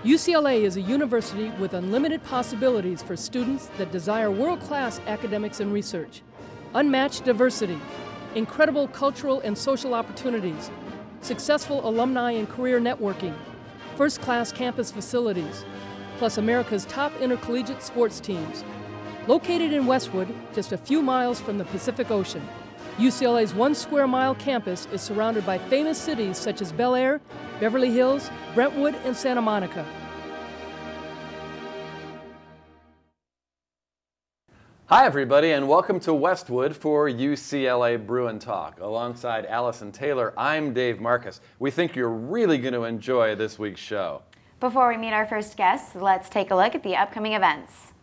UCLA is a university with unlimited possibilities for students that desire world-class academics and research, unmatched diversity, incredible cultural and social opportunities, successful alumni and career networking, first-class campus facilities, plus America's top intercollegiate sports teams. Located in Westwood, just a few miles from the Pacific Ocean, UCLA's 1 square mile campus is surrounded by famous cities such as Bel Air, Beverly Hills, Brentwood, and Santa Monica. Hi everybody, and welcome to Westwood for UCLA Bruin Talk. Alongside Allison Taylor, I'm Dave Marcus. We think you're really going to enjoy this week's show. Before we meet our first guests, let's take a look at the upcoming events.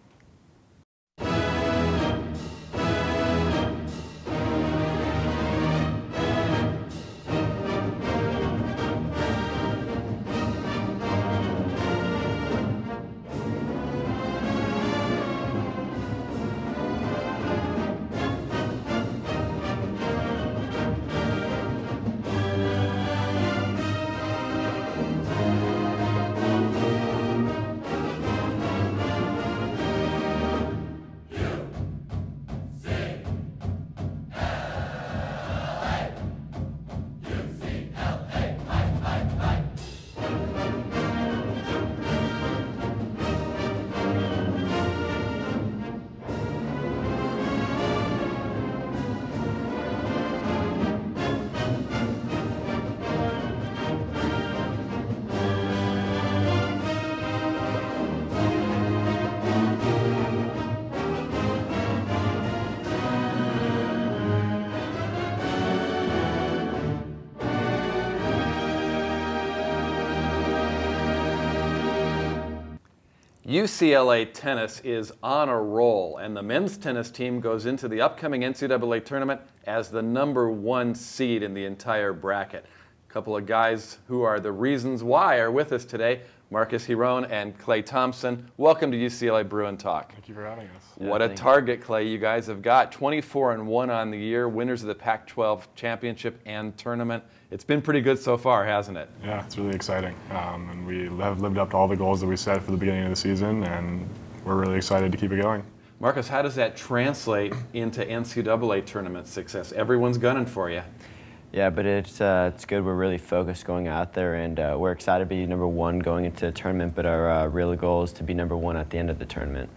UCLA tennis is on a roll, and the men's tennis team goes into the upcoming NCAA tournament as the #1 seed in the entire bracket. A couple of guys who are the reasons why are with us today. Marcus Giron and Clay Thompson. Welcome to UCLA Bruin Talk. Thank you for having us. What a target, Clay, you guys have got. 24-1 on the year, winners of the Pac-12 championship and tournament. It's been pretty good so far, hasn't it? Yeah, it's really exciting. And we have lived up to all the goals that we set for the beginning of the season, and we're really excited to keep it going. Marcus, how does that translate into NCAA tournament success? Everyone's gunning for you. Yeah, but it's good. We're really focused going out there, and we're excited to be #1 going into the tournament, but our real goal is to be #1 at the end of the tournament.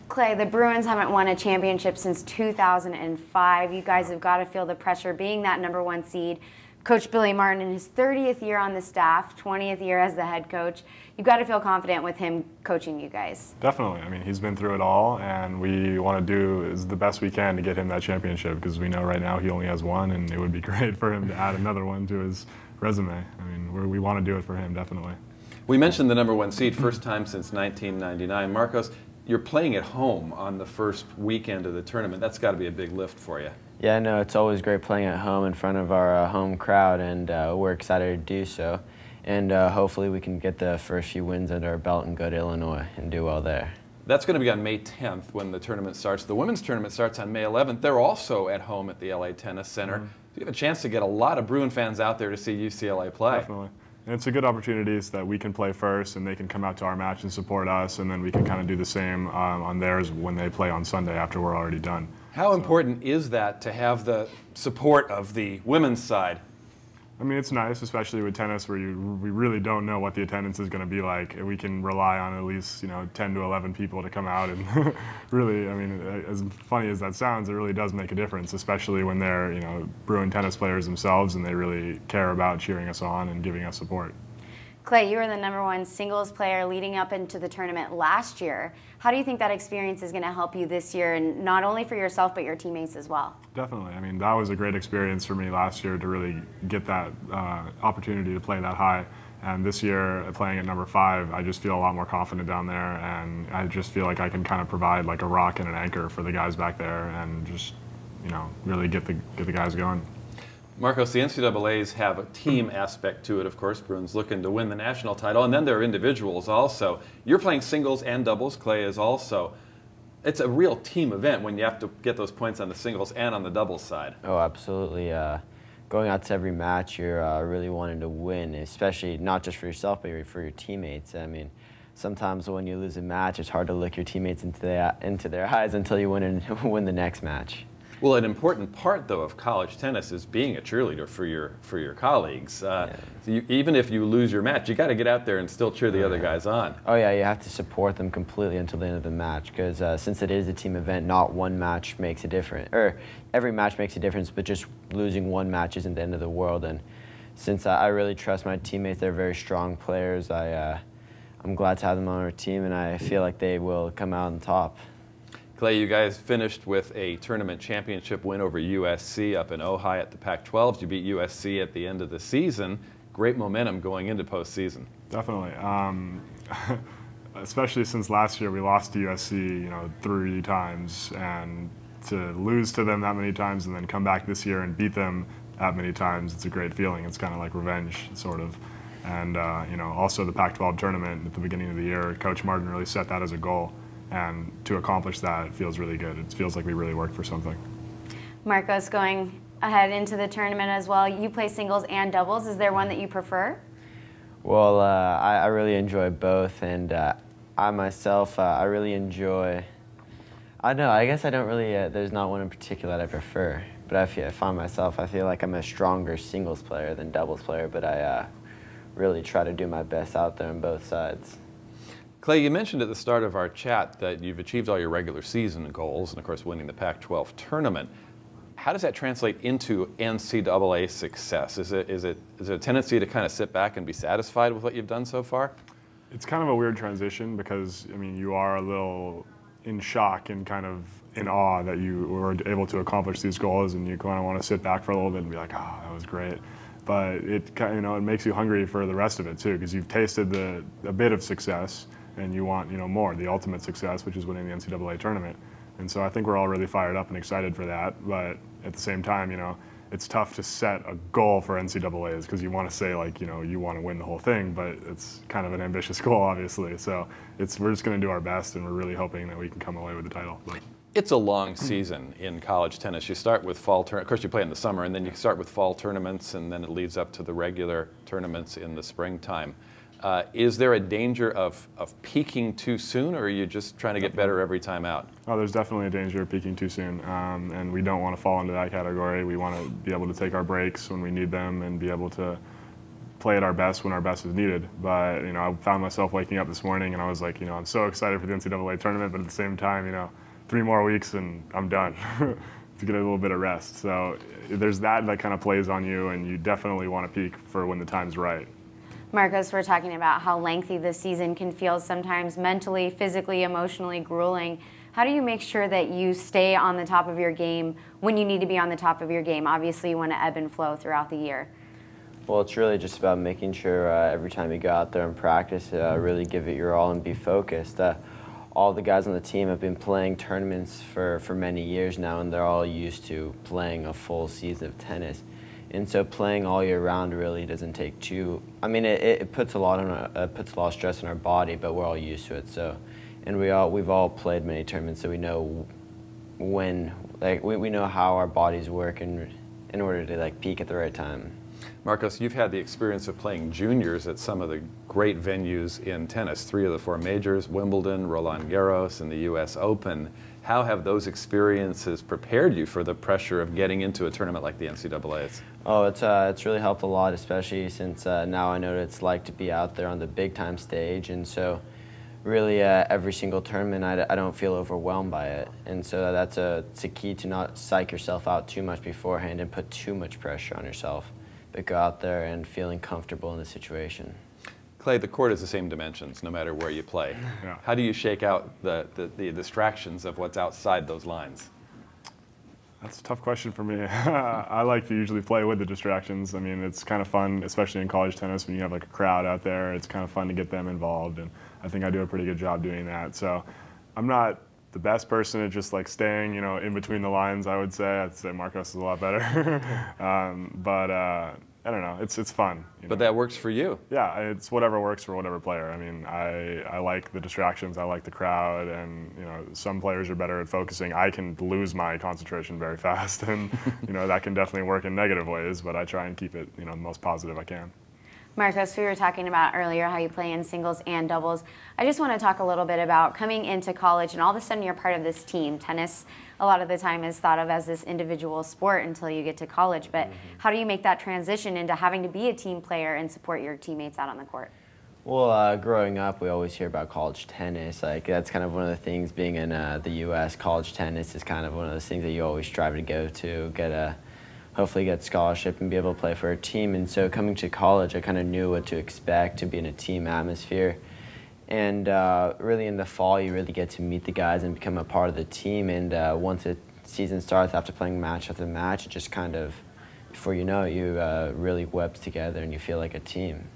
Clay, the Bruins haven't won a championship since 2005. You guys have got to feel the pressure being that #1 seed. Coach Billy Martin in his 30th year on the staff, 20th year as the head coach. You've got to feel confident with him coaching you guys. Definitely. I mean, he's been through it all, and we want to do the best we can to get him that championship, because we know right now he only has one, and it would be great for him to add another one to his resume. I mean, we want to do it for him, definitely. We mentioned the #1 seed, first time since 1999. Marcos, you're playing at home on the first weekend of the tournament. That's got to be a big lift for you. Yeah, no, it's always great playing at home in front of our home crowd, and we're excited to do so. And hopefully we can get the first few wins under our belt and go to Illinois and do well there. That's going to be on May 10th when the tournament starts. The women's tournament starts on May 11th. They're also at home at the LA Tennis Center. So you have a chance to get a lot of Bruin fans out there to see UCLA play. Definitely. And it's a good opportunity so that we can play first and they can come out to our match and support us, and then we can kind of do the same on theirs when they play on Sunday after we're already done. How important is that to have the support of the women's side? I mean, it's nice, especially with tennis, where we really don't know what the attendance is going to be like. We can rely on at least 10 to 11 people to come out, and really, I mean, as funny as that sounds, it really does make a difference, especially when they're Bruin tennis players themselves, and they really care about cheering us on and giving us support. Clay, you were the #1 singles player leading up into the tournament last year. How do you think that experience is going to help you this year, and not only for yourself but your teammates as well? Definitely. I mean, that was a great experience for me last year to really get that opportunity to play that high. And this year, playing at #5, I just feel a lot more confident down there, and I just feel like I can kind of provide like a rock and an anchor for the guys back there, and just really get the guys going. Marcos, the NCAAs have a team aspect to it, of course. Bruin's looking to win the national title, and then there are individuals also. You're playing singles and doubles. Clay is also. It's a real team event when you have to get those points on the singles and on the doubles side. Oh, absolutely. going out to every match, you're really wanting to win, especially not just for yourself, but for your teammates. I mean, sometimes when you lose a match, it's hard to look your teammates into their eyes until you win the next match. Well, an important part, though, of college tennis is being a cheerleader for your colleagues. So even if you lose your match, you got to get out there and still cheer the other guys on. Oh yeah, you have to support them completely until the end of the match, because since it is a team event, not one match makes a difference, or every match makes a difference, but just losing one match isn't the end of the world. And since I really trust my teammates, they're very strong players. I'm glad to have them on our team, and I feel like they will come out on top. Clay, you guys finished with a tournament championship win over USC up in Ojai at the Pac-12. You beat USC at the end of the season. Great momentum going into postseason. Definitely. Especially since last year we lost to USC, 3 times, and to lose to them that many times and then come back this year and beat them that many times, it's a great feeling. It's kind of like revenge, sort of. And also the Pac-12 tournament at the beginning of the year, Coach Martin really set that as a goal. And to accomplish that, it feels really good. It feels like we really worked for something. Marcos, going ahead into the tournament as well, you play singles and doubles. Is there one that you prefer? Well, I really enjoy both, and I myself, I really enjoy, I don't know, I guess I don't really, there's not one in particular that I prefer, but I find myself, I feel like I'm a stronger singles player than doubles player, but I really try to do my best out there on both sides. Clay, you mentioned at the start of our chat that you've achieved all your regular season goals and, of course, winning the Pac-12 tournament. How does that translate into NCAA success? Is it a tendency to kind of sit back and be satisfied with what you've done so far? It's kind of a weird transition because, I mean, you are a little in shock and kind of in awe that you were able to accomplish these goals, and you kind of want to sit back for a little bit and be like, oh, that was great. But it makes you hungry for the rest of it too, because you've tasted a bit of success, and you want more, the ultimate success, which is winning the NCAA tournament. And so I think we're all really fired up and excited for that. But at the same time, it's tough to set a goal for NCAAs because you want to say you want to win the whole thing, but it's kind of an ambitious goal, obviously. So we're just going to do our best, and we're really hoping that we can come away with the title. But it's a long season in college tennis. You start with fall tournaments. Of course, you play in the summer, and then you start with fall tournaments, and then it leads up to the regular tournaments in the springtime. Is there a danger of peaking too soon, or are you just trying to get better every time out? Oh, there's definitely a danger of peaking too soon, and we don't want to fall into that category. We want to be able to take our breaks when we need them and be able to play at our best when our best is needed. But I found myself waking up this morning and I was like, I'm so excited for the NCAA tournament, but at the same time, 3 more weeks and I'm done to get a little bit of rest. So there's that kind of plays on you, and you definitely want to peak for when the time's right. Marcos, we're talking about how lengthy this season can feel, sometimes mentally, physically, emotionally grueling. How do you make sure that you stay on the top of your game when you need to be on the top of your game? Obviously, you want to ebb and flow throughout the year. Well, it's really just about making sure every time you go out there and practice, really give it your all and be focused. All the guys on the team have been playing tournaments for many years now, and they're all used to playing a full season of tennis. And so playing all year round really doesn't take too. I mean, it puts a lot of stress on our body, but we're all used to it. So, and we've all played many tournaments, so we know when, we know how our bodies work in order to peak at the right time. Marcos, you've had the experience of playing juniors at some of the great venues in tennis, 3 of the 4 majors, Wimbledon, Roland Garros, and the U.S. Open. How have those experiences prepared you for the pressure of getting into a tournament like the NCAAs? Oh, it's really helped a lot, especially since now I know what it's like to be out there on the big-time stage, and so really every single tournament I don't feel overwhelmed by it, and so it's a key to not psych yourself out too much beforehand and put too much pressure on yourself, but go out there and feeling comfortable in the situation. Clay, the court is the same dimensions no matter where you play. Yeah. How do you shake out the distractions of what's outside those lines? That's a tough question for me. I like to usually play with the distractions. I mean, it's kind of fun, especially in college tennis when you have a crowd out there. It's kind of fun to get them involved, and I think I do a pretty good job doing that. So I'm not the best person at just staying, in between the lines, I would say. I'd say Marcos is a lot better. But I don't know. It's fun. But that works for you. Yeah, it's whatever works for whatever player. I mean, I like the distractions. I like the crowd, and some players are better at focusing. I can lose my concentration very fast, and that can definitely work in negative ways. But I try and keep it the most positive I can. Marcos, we were talking about earlier how you play in singles and doubles. I just want to talk a little bit about coming into college and all of a sudden you're part of this team. Tennis, a lot of the time, is thought of as this individual sport until you get to college. But how do you make that transition into having to be a team player and support your teammates out on the court? Well, growing up, we always hear about college tennis. Like, that's kind of one of the things, being in the U.S., college tennis is kind of one of those things that you always strive to go to, hopefully get scholarship and be able to play for a team. And so coming to college, I kind of knew what to expect, to be in a team atmosphere. And really in the fall, you really get to meet the guys and become a part of the team. And once the season starts, after playing match after match, it just kind of, before you know it, you really webs together and you feel like a team.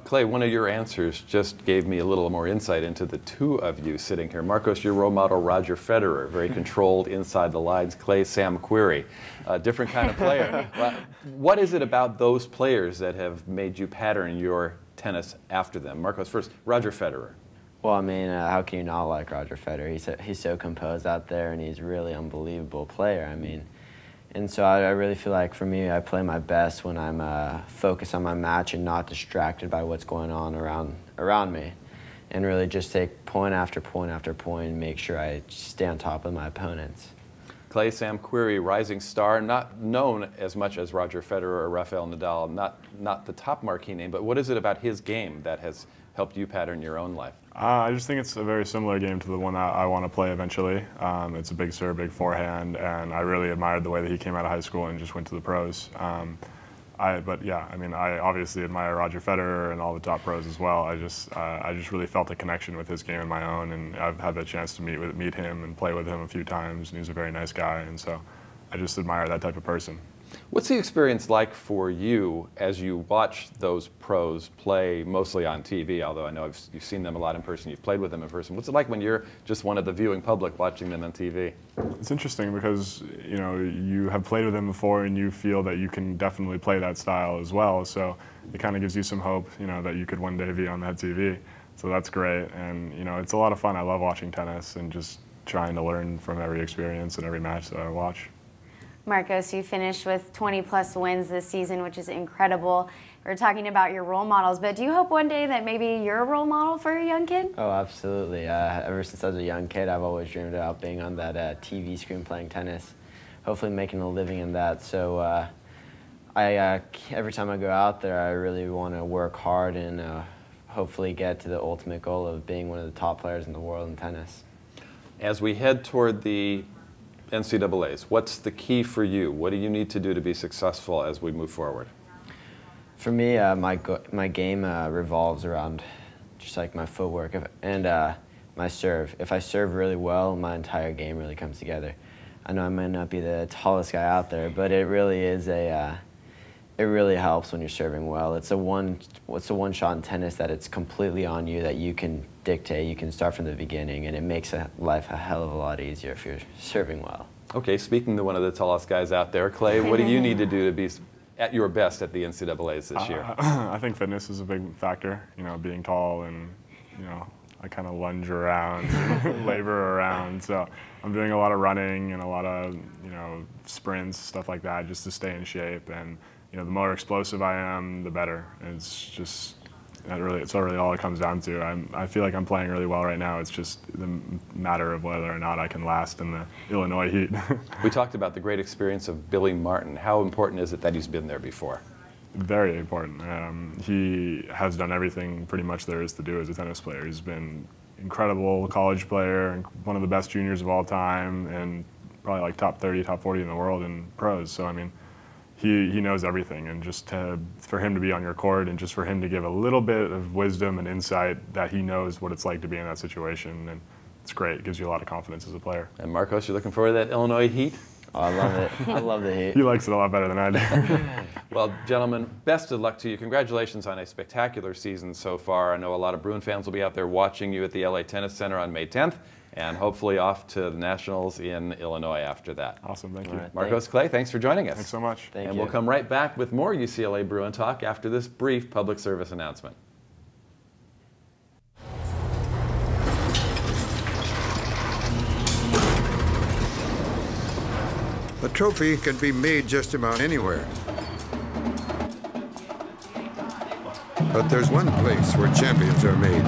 Clay, one of your answers just gave me a little more insight into the two of you sitting here. Marcos, your role model, Roger Federer, very controlled inside the lines. Clay, Sam Querrey, a different kind of player. What is it about those players that have made you pattern your tennis after them? Marcos first, Roger Federer. Well, I mean, how can you not like Roger Federer? He's so composed out there, and he's really an unbelievable player. I mean, and so I really feel like, for me, I play my best when I'm focused on my match and not distracted by what's going on around me, and really just take point after point after point and make sure I stay on top of my opponents. Clay, Sam Querrey, rising star, not known as much as Roger Federer or Rafael Nadal, not the top marquee name, but what is it about his game that has helped you pattern your own life? I just think it's a very similar game to the one that I want to play eventually. It's a big serve, big forehand, and I really admired the way that he came out of high school and just went to the pros. But yeah, I mean, I obviously admire Roger Federer and all the top pros as well. I just really felt a connection with his game and my own, and I've had the chance to meet him and play with him a few times, and he's a very nice guy, and so I just admire that type of person. What's the experience like for you as you watch those pros play, mostly on TV, although I know you've seen them a lot in person, you've played with them in person. What's it like when you're just one of the viewing public watching them on TV? It's interesting because, you have played with them before and you feel that you can definitely play that style as well. So it kind of gives you some hope, that you could one day be on that TV. So that's great. And, it's a lot of fun. I love watching tennis and just trying to learn from every experience and every match that I watch. Marcos, you finished with 20+ wins this season, which is incredible. We're talking about your role models, but do you hope one day that maybe you're a role model for a young kid? Oh, absolutely. Ever since I was a young kid, I've always dreamed about being on that TV screen playing tennis, hopefully making a living in that. So every time I go out there, I really want to work hard and hopefully get to the ultimate goal of being one of the top players in the world in tennis. As we head toward the NCAAs, what's the key for you? What do you need to do to be successful as we move forward? For me, my game revolves around just like my footwork and my serve. If I serve really well, my entire game really comes together. I know I might not be the tallest guy out there, but it really is it really helps when you're serving well. It's a one shot in tennis that it's completely on you, that you can dictate, you can start from the beginning, and it makes life a hell of a lot easier if you're serving well. Okay, speaking to one of the tallest guys out there, Clay, what do you need to do to be at your best at the NCAAs this year? I think fitness is a big factor, being tall and, I kind of lunge around, labor around. So I'm doing a lot of running and a lot of, sprints, stuff like that, just to stay in shape. And, the more explosive I am, the better. It's really all it comes down to. I feel like I'm playing really well right now. It's just the matter of whether or not I can last in the Illinois heat. We talked about the great experience of Billy Martin. How important is it that he's been there before? Very important. He has done everything pretty much there is to do as a tennis player. He's been incredible college player, and one of the best juniors of all time, and probably like top 30, top 40 in the world in pros. So I mean, he knows everything, and just for him to be on your court and just for him to give a little bit of wisdom and insight that he knows what it's like to be in that situation, and it's great. It gives you a lot of confidence as a player. And Marcos, you're looking forward to that Illinois heat? Oh, I love it. I love the heat. He likes it a lot better than I do. Well, gentlemen, best of luck to you. Congratulations on a spectacular season so far. I know a lot of Bruin fans will be out there watching you at the LA Tennis Center on May 10th. and hopefully off to the Nationals in Illinois after that. Awesome, thank you. right, Marcos Clay, thanks for joining us. Thanks so much. Thank And you. we'll come right back with more UCLA Bruin Talk after this brief public service announcement. A trophy can be made just about anywhere. But there's one place where champions are made.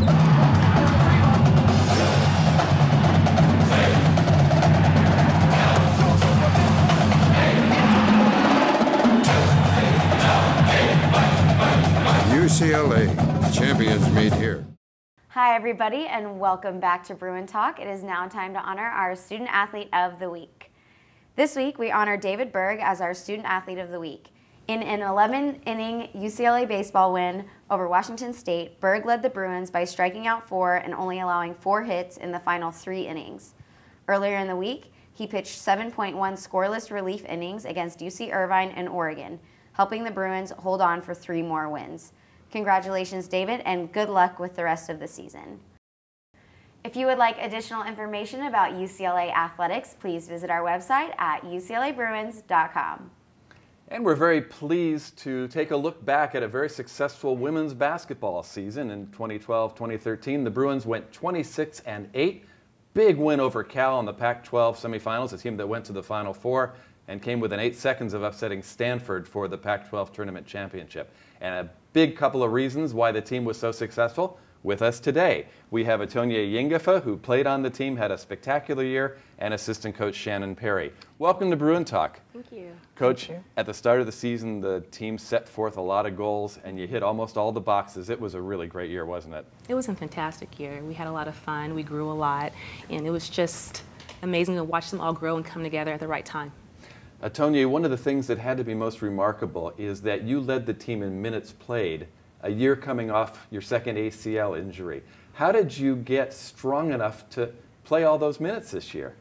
UCLA, champions made here. Hi everybody and welcome back to Bruin Talk. It is now time to honor our Student Athlete of the Week. This week we honor David Berg as our Student Athlete of the Week. In an 11-inning UCLA baseball win over Washington State, Berg led the Bruins by striking out 4 and only allowing 4 hits in the final 3 innings. Earlier in the week, he pitched 7.1 scoreless relief innings against UC Irvine and Oregon, helping the Bruins hold on for 3 more wins. Congratulations, David, and good luck with the rest of the season. If you would like additional information about UCLA athletics, please visit our website at uclabruins.com. And we're very pleased to take a look back at a very successful women's basketball season in 2012-2013. The Bruins went 26-8. Big win over Cal in the Pac-12 semifinals, a team that went to the Final Four and came within 8 seconds of upsetting Stanford for the Pac-12 tournament championship. And a big couple of reasons why the team was so successful. With us today, we have Atonye Nyingifa, who played on the team, had a spectacular year, and assistant coach Shannon Perry. Welcome to Bruin Talk. Thank you. Coach, at the start of the season, the team set forth a lot of goals, and you hit almost all the boxes. It was a really great year, wasn't it? It was a fantastic year. We had a lot of fun. We grew a lot, and it was just amazing to watch them all grow and come together at the right time. Atonye, one of the things that had to be most remarkable is that you led the team in minutes played, a year coming off your second ACL injury. How did you get strong enough to play all those minutes this year?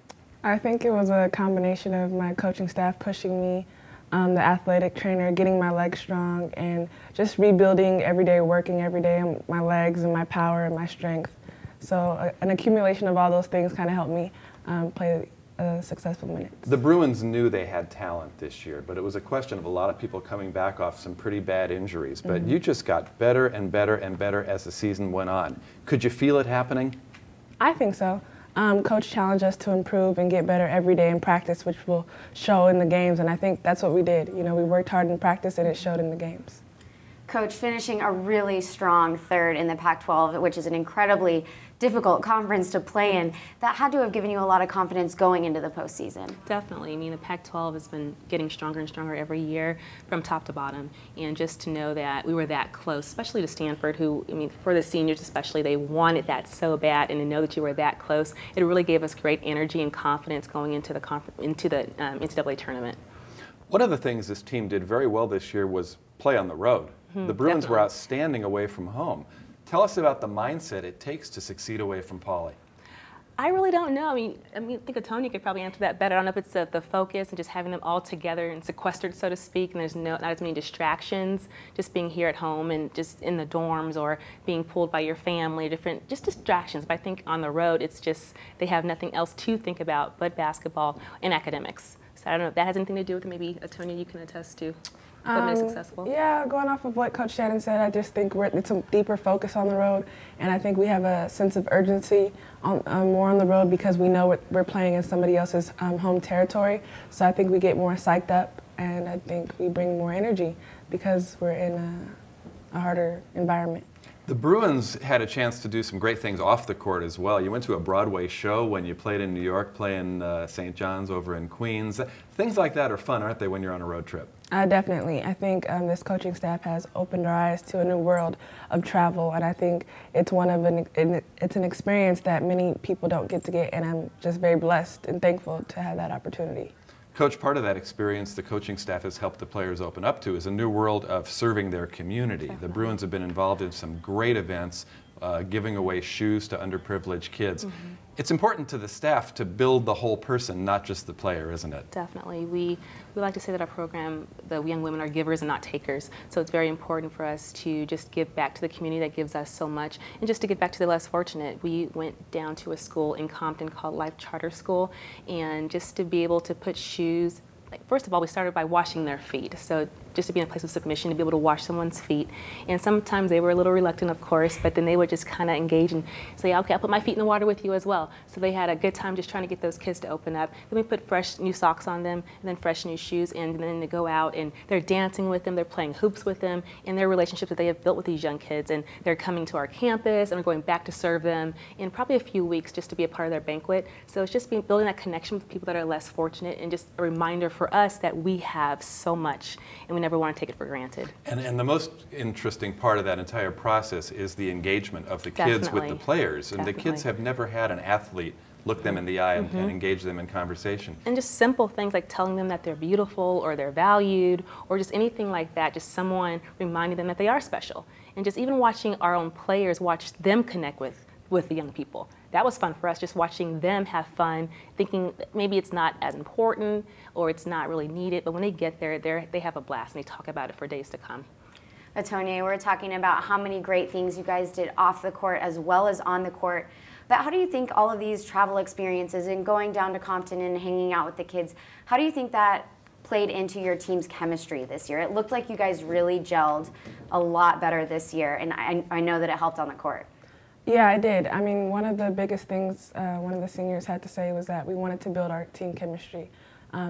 I think it was a combination of my coaching staff pushing me, the athletic trainer getting my legs strong, and just rebuilding every day, working every day, my legs and my power and my strength. So an accumulation of all those things kind of helped me play successful minutes. The Bruins knew they had talent this year, but it was a question of a lot of people coming back off some pretty bad injuries. But you just got better and better and better as the season went on. Could you feel it happening? I think so. Coach challenged us to improve and get better every day in practice, which will show in the games, and I think that's what we did. You know, we worked hard in practice and it showed in the games. Coach, finishing a really strong 3rd in the Pac-12, which is an incredibly difficult conference to play in, that had to have given you a lot of confidence going into the postseason. Definitely. I mean, the Pac-12 has been getting stronger and stronger every year from top to bottom. And just to know that we were that close, especially to Stanford, who, I mean, for the seniors especially, they wanted that so bad. And to know that you were that close, it really gave us great energy and confidence going into the NCAA tournament. One of the things this team did very well this year was play on the road. The Bruins were outstanding away from home. Tell us about the mindset it takes to succeed away from Pauley. I really don't know. I mean, I think Atonye could probably answer that better. I don't know if it's the focus and just having them all together and sequestered, so to speak, and there's not as many distractions, just being here at home and just in the dorms or being pulled by your family, different just distractions. But I think on the road, it's just they have nothing else to think about but basketball and academics. So I don't know if that has anything to do with it. Maybe Atonye, you can attest to. Successful? Yeah, going off of what Coach Shannon said, I just think it's a deeper focus on the road, and I think we have a sense of urgency more on the road because we know we're playing in somebody else's home territory. So I think we get more psyched up, and I think we bring more energy because we're in a harder environment. The Bruins had a chance to do some great things off the court as well. You went to a Broadway show when you played in New York, playing St. John's over in Queens. Things like that are fun, aren't they, when you're on a road trip? Definitely. I think this coaching staff has opened our eyes to a new world of travel, and I think it's it's an experience that many people don't get to get, and I'm just very blessed and thankful to have that opportunity. Coach, part of that experience the coaching staff has helped the players open up to is a new world of serving their community. The Bruins have been involved in some great events, giving away shoes to underprivileged kids. It's important to the staff to build the whole person, not just the player, isn't it? Definitely. We like to say that our program, the young women are givers and not takers. So it's very important for us to just give back to the community that gives us so much, and just to give back to the less fortunate. We went down to a school in Compton called Life Charter School, and just to be able to put shoes, like, first of all, we started by washing their feet. So just to be in a place of submission, to be able to wash someone's feet. And sometimes they were a little reluctant, of course, but then they would just kind of engage and say, okay, I'll put my feet in the water with you as well. So they had a good time just trying to get those kids to open up. Then we put fresh new socks on them, and then fresh new shoes, and then they go out and they're dancing with them, they're playing hoops with them, and their relationships that they have built with these young kids. And they're coming to our campus, and we're going back to serve them in probably a few weeks just to be a part of their banquet. So it's just building that connection with people that are less fortunate, and just a reminder for us that we have so much, and we never want to take it for granted. And the most interesting part of that entire process is the engagement of the kids with the players. And the kids have never had an athlete look them in the eye and engage them in conversation. And just simple things like telling them that they're beautiful or they're valued, or just anything like that, just someone reminding them that they are special. And just even watching our own players, watch them connect with the young people. That was fun for us, just watching them have fun, thinking that maybe it's not as important or it's not really needed, but when they get there, they have a blast and they talk about it for days to come. Atonye, we're talking about how many great things you guys did off the court as well as on the court. But how do you think all of these travel experiences and going down to Compton and hanging out with the kids, how do you think that played into your team's chemistry this year? It looked like you guys really gelled a lot better this year, and I know that it helped on the court. Yeah, I did. I mean, one of the biggest things one of the seniors had to say was that we wanted to build our team chemistry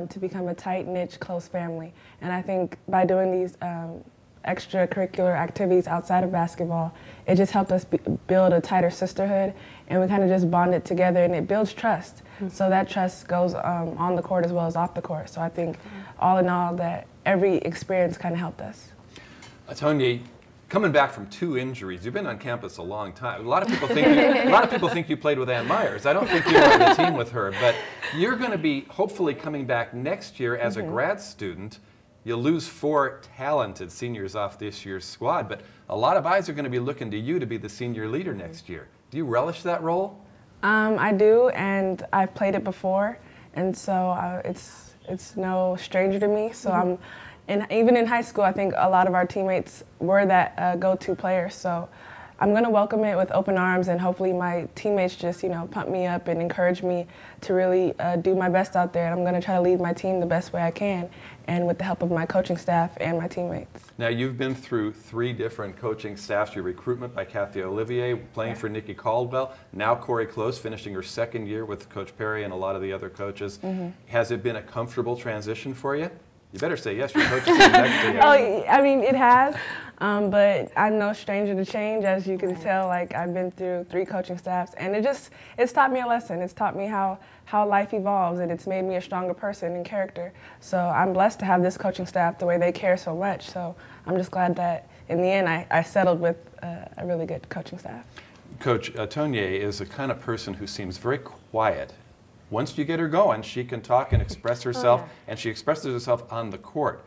to become a tight-knit, close family. And I think by doing these extracurricular activities outside of basketball, it just helped us build a tighter sisterhood, and we kind of just bonded together, and it builds trust. So that trust goes on the court as well as off the court. So I think all in all that every experience kind of helped us. Atonye, coming back from 2 injuries, you've been on campus a long time. A lot of people think you played with Ann Myers. I don't think you were on the team with her, but you're going to be hopefully coming back next year as a grad student. You'll lose 4 talented seniors off this year's squad, but a lot of eyes are going to be looking to you to be the senior leader next year. Do you relish that role? I do, and I've played it before, and so it's no stranger to me. So even in high school, I think a lot of our teammates were that go-to players. So I'm going to welcome it with open arms, and hopefully my teammates just, pump me up and encourage me to really do my best out there. And I'm going to try to lead my team the best way I can, and with the help of my coaching staff and my teammates. Now, you've been through 3 different coaching staffs. Your recruitment by Kathy Olivier, playing for Nikki Caldwell, now Corey Close, finishing her 2nd year with Coach Perry and a lot of the other coaches. Has it been a comfortable transition for you? You better say yes, your coach is next to you. Oh, I mean, it has, but I'm no stranger to change, as you can tell. Like, I've been through 3 coaching staffs, and it's taught me a lesson. It's taught me how life evolves, and it's made me a stronger person in character. So I'm blessed to have this coaching staff the way they care so much. So I'm just glad that in the end I settled with a really good coaching staff. Coach, Atonye is the kind of person who seems very quiet. Once you get her going, she can talk and express herself, and she expresses herself on the court.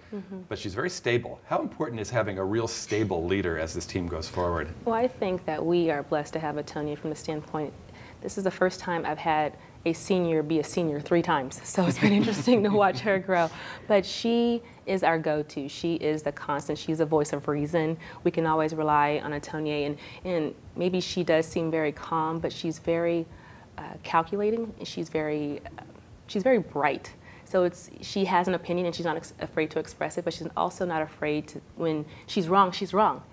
But she's very stable. How important is having a real stable leader as this team goes forward? Well, I think that we are blessed to have Atonye from the standpoint, this is the first time I've had a senior be a senior 3 times. So it's been interesting to watch her grow. But she is our go-to. She is the constant. She's a voice of reason. We can always rely on Atonye, and maybe she does seem very calm, but she's very calculating. She's very bright. So she has an opinion, and she's not afraid to express it, but she's also not afraid to, when she's wrong, she's wrong.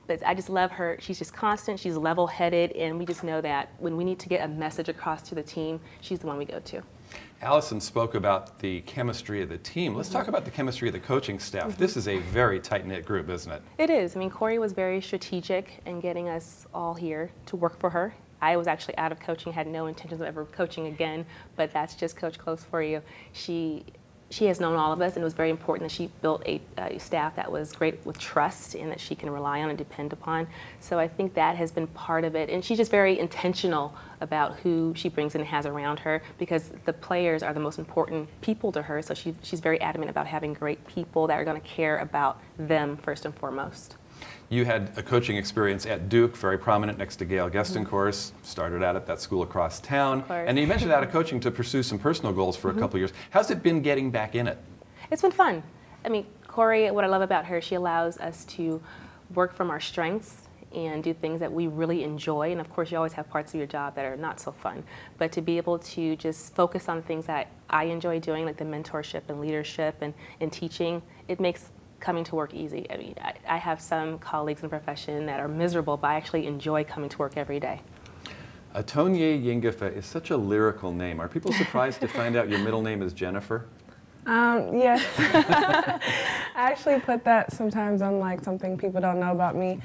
But I just love her. She's just constant. She's level-headed, and we just know that when we need to get a message across to the team, she's the one we go to. Allison spoke about the chemistry of the team. Let's talk about the chemistry of the coaching staff. This is a very tight-knit group, isn't it? It is. I mean, Corey was very strategic in getting us all here to work for her. I was actually out of coaching, had no intentions of ever coaching again, but that's just Coach Close for you. She has known all of us, and it was very important that she built a staff that was great with trust and that she can rely on and depend upon. So I think that has been part of it. And she's just very intentional about who she brings in and has around her, because the players are the most important people to her. So she's very adamant about having great people that are going to care about them first and foremost. You had a coaching experience at Duke, very prominent next to Gail Guest-course, started out at that school across town. And you mentioned out of coaching to pursue some personal goals for a couple of years. How's it been getting back in it? It's been fun. I mean, Corey, what I love about her, she allows us to work from our strengths and do things that we really enjoy. And of course, you always have parts of your job that are not so fun. But to be able to just focus on things that I enjoy doing, like the mentorship and leadership and teaching, it makes coming to work easy. I mean, I have some colleagues in the profession that are miserable, but I actually enjoy coming to work every day. Atonye Nyingifa is such a lyrical name. Are people surprised to find out your middle name is Jennifer? Yes. I actually put that sometimes on like something people don't know about me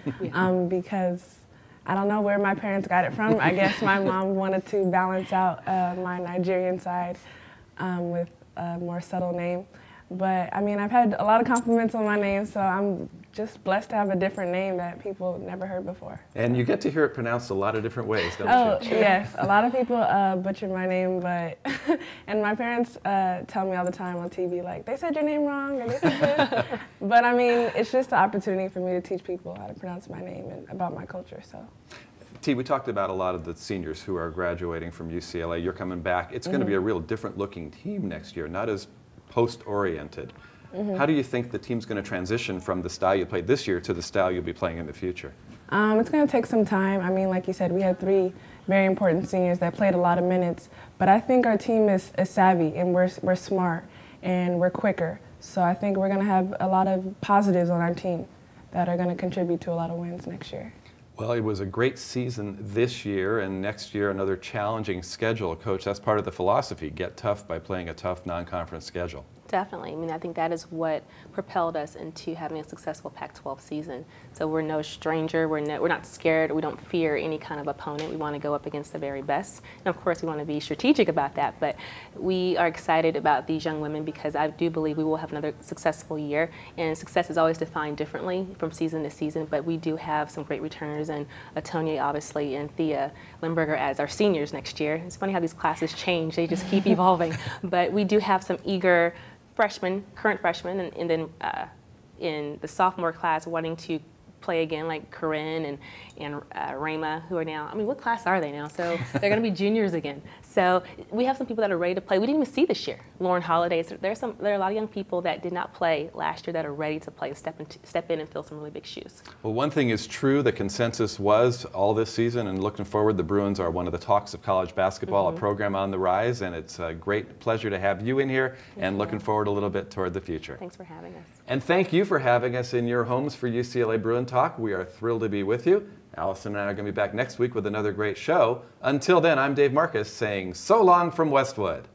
because I don't know where my parents got it from. I guess my mom wanted to balance out my Nigerian side with a more subtle name. But I mean, I've had a lot of compliments on my name, so I'm just blessed to have a different name that people never heard before. And you get to hear it pronounced a lot of different ways, don't you? Yes, a lot of people butcher my name, but and my parents tell me all the time on TV, like, they said your name wrong, or they said this. But I mean, it's just an opportunity for me to teach people how to pronounce my name and about my culture, so. T, we talked about a lot of the seniors who are graduating from UCLA. You're coming back. It's going to be a real different looking team next year, not as post-oriented. How do you think the team's going to transition from the style you played this year to the style you'll be playing in the future? It's going to take some time. I mean, like you said, we had 3 very important seniors that played a lot of minutes, but I think our team is savvy and we're smart and we're quicker. So I think we're going to have a lot of positives on our team that are going to contribute to a lot of wins next year. Well, it was a great season this year, and next year another challenging schedule. Coach, that's part of the philosophy, get tough by playing a tough non-conference schedule. Definitely. I mean, I think that is what propelled us into having a successful Pac-12 season. So we're no stranger. We're not scared. We don't fear any kind of opponent. We want to go up against the very best. And of course, we want to be strategic about that. But we are excited about these young women because I do believe we will have another successful year. And success is always defined differently from season to season. But we do have some great returners, and Atonye, obviously, and Thea Limburger as our seniors next year. It's funny how these classes change. They just keep evolving. But we do have some eager freshmen, current freshmen, and then in the sophomore class wanting to play again, like Corinne and Rama, who are now, I mean, what class are they now? So they're going to be juniors again. So we have some people that are ready to play. We didn't even see this year. Lauren Holiday. So there are a lot of young people that did not play last year that are ready to play and step in and fill some really big shoes. Well, one thing is true. The consensus was all this season, and looking forward, the Bruins are one of the talks of college basketball, a program on the rise, and it's a great pleasure to have you in here and looking forward a little bit toward the future. Thanks for having us. And thank you for having us in your homes for UCLA Bruin Talk. We are thrilled to be with you. Allison and I are going to be back next week with another great show. Until then, I'm Dave Marcus saying so long from Westwood.